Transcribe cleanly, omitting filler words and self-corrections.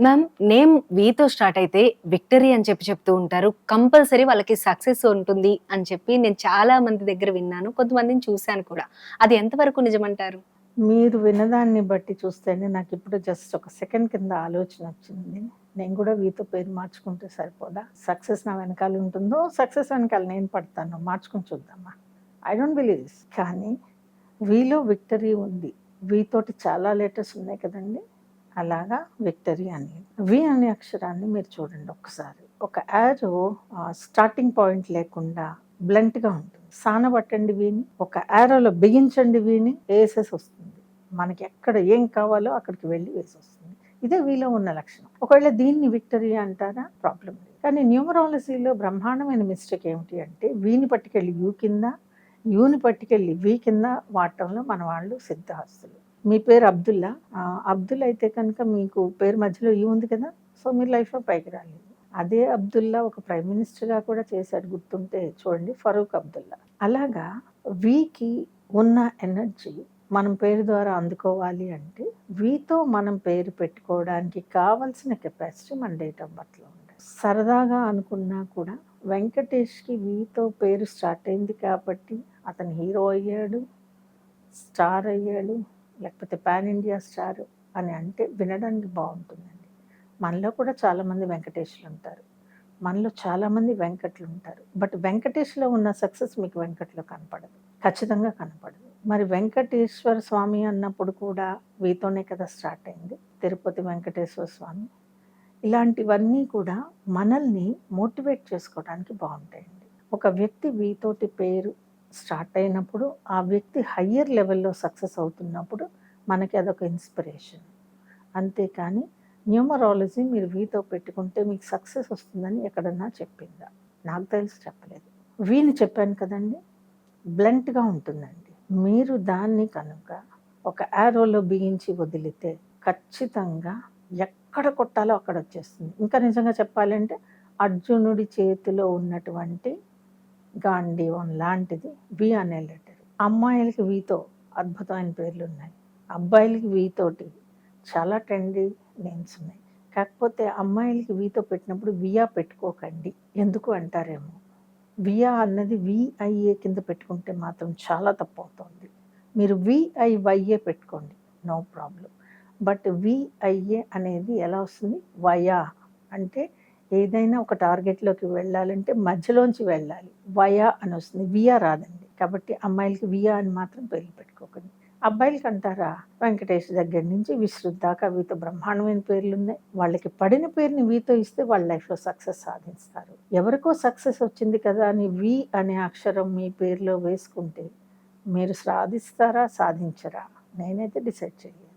Ma'am name వీతో start అయితే victory అని చెప్తూ ఉంటారు. కంపల్సరీ వాళ్ళకి సక్సెస్ ఉంటుంది అని చెప్పి నేను చాలా మంది దగ్గర విన్నాను. కొంతమందిని చూసాను కూడా. అది ఎంతవరకు నిజమంటారు? మీరు విన్నదాన్ని బట్టి చూస్తేనే నాకిప్పుడు జస్ట్ ఒక సెకండ్ కింద ఆలోచనొచ్చింది. నేను గూడా వీతో పేరు మార్చుకుంటే సరిపోదా? సక్సెస్ నా వెనకాల ఉంటుందో, సక్సెస్ వెనకాల నేను పడతానో మార్చుకొని చూద్దామా? I don't believe this. కానీ వీలో విక్టరీ ఉంది. వి తోటి చాలా లెటర్స్ ఉన్నాయి కదండీ! అలాగా విక్టరీ అని. వి అనే అక్షరాన్ని మీరు చూడండి ఒక్కసారి. ఒక యారో స్టార్టింగ్ పాయింట్ లేకుండా బ్లంట్‌గా ఉంటుంది. సానబట్టండి వీని, ఒక యారోలో బిగించండి వీని, ఏసేసొస్తుంది. మనకి ఎక్కడ ఏం కావాలో అక్కడికి వెళ్లి వేసొస్తుంది. ఇదే వీలో ఉన్న లక్షణం. ఒకవేళ దీన్ని విక్టరీ అంటారా? ప్రాబ్లమ్ లేదు. కానీ న్యూమరాలజీలో బ్రహ్మాండమైన మిస్టేక్ ఏమిటి అంటే వీని పట్టుకెళ్ళి యూ కింద, యూని పట్టుకెళ్ళి వి కింద వాడటంలో మన వాళ్ళు సిద్ధహస్తులు. మీ పేరు అబ్దుల్లా. అబ్దుల్ అయితే కనుక మీకు పేరు మధ్యలో యూ ఉంది కదా! సో, మీరు లైఫ్‌లో పైకి రాలేదు. అదే అబ్దుల్లా ఒక ప్రైమ్ మినిస్టర్‌గా కూడా చేశాడు గుర్తుంటే చూడండి ఫరూక్ అబ్దుల్లా. అలాగా వీకి ఉన్న ఎనర్జీ మనం పేరు ద్వారా అందుకోవాలి అంటే వీతో మనం పేరు పెట్టుకోవడానికి కావాల్సిన కెపాసిటీ మన డేట్ ఆఫ్ బర్త్‌లో ఉండాలి. సరదాగా అనుకున్నా కూడా వెంకటేష్‌కి వీతో పేరు స్టార్ట్ అయింది కాబట్టి అతను హీరో అయ్యాడు, స్టార్ అయ్యాడు, లేకపోతే పాన్ ఇండియా స్టార్ అని అంటే వినడానికి బావుంటుందండి. మనలో కూడా చాలామంది వెంకటేష్‌లుంటారు. మనలో చాలామంది వెంకట్లుంటారు. బట్ వెంకటేష్‌లో ఉన్న సక్సెస్ మీకు వెంకట్‌లో కనపడదు. ఖచ్చితంగా కనపడదు. మరి వెంకటేశ్వర స్వామి అన్నప్పుడు కూడా వీతోనే కదా స్టార్ట్ అయింది. తిరుపతి వెంకటేశ్వర స్వామి. ఇలాంటివన్నీ కూడా మనల్ని మోటివేట్ చేసుకోవడానికి బావుంటాయండి. ఒక వ్యక్తి వీతోటి పేరు స్టార్ట్ అయినప్పుడు, ఆ వ్యక్తి హయ్యర్ లెవెల్‌లో సక్సెస్ అవుతున్నప్పుడు మనకి అదొక ఇన్‌స్పిరేషన్. అంతేకాని న్యూమరాలజీ మీరు వీతో పెట్టుకుంటే మీకు సక్సెస్ వస్తుందని ఎక్కడన్నా చెప్పిందా? నాకు తెలిసి చెప్పలేదు. వీని చెప్పాను కదండీ! బ్లంట్‌గా ఉంటుందండి. మీరు దాన్ని కనుక ఒక యారోలో బిగించి వదిలితే ఖచ్చితంగా ఎక్కడ కొట్టాలో అక్కడ వచ్చేస్తుంది. ఇంకా నిజంగా చెప్పాలంటే అర్జునుడి చేతిలో ఉన్నటువంటి గాంధీవం లాంటిది వి అనే లెటర్. అమ్మాయిలకి వీతో అద్భుతమైన పేర్లున్నాయి. అబ్బాయిలకి వి తోటి చాలా ట్రెండీ నేమ్స్ ఉన్నాయి. కాకపోతే అమ్మాయిలకి వీతో పెట్టినప్పుడు వియా పెట్టుకోకండి. ఎందుకు అంటారేమో. వియా అన్నది విఐఏ కింద పెట్టుకుంటే మాత్రం చాలా తప్పవుతోంది. మీరు విఐవైఏ పెట్టుకోండి. No problem. బట్ విఐఏ అనేది ఎలా వస్తుంది? వయా అంటే ఏదైనా ఒక టార్గెట్‌లోకి వెళ్ళాలంటే మధ్యలోంచి వెళ్ళాలి. వయా అని వస్తుంది. వియా రాదండి. కాబట్టి అమ్మాయిలకి వియా అని మాత్రం పేర్లు పెట్టుకోకండి. అబ్బాయిలకంటారా? వెంకటేష్ దగ్గర నుంచి విశ్రుత్ దాకా వీతో బ్రహ్మాండమైన పేర్లున్నాయి. వాళ్ళకి పడిన పేరుని వీతో ఇస్తే వాళ్ళ లైఫ్‌లో సక్సెస్ సాధిస్తారు. ఎవరికో సక్సెస్ వచ్చింది కదా అని వి అనే అక్షరం మీ పేరులో వేసుకుంటే మీరు సాధిస్తారా? సాధించరా? నేనైతే డిసైడ్ చేయలేను.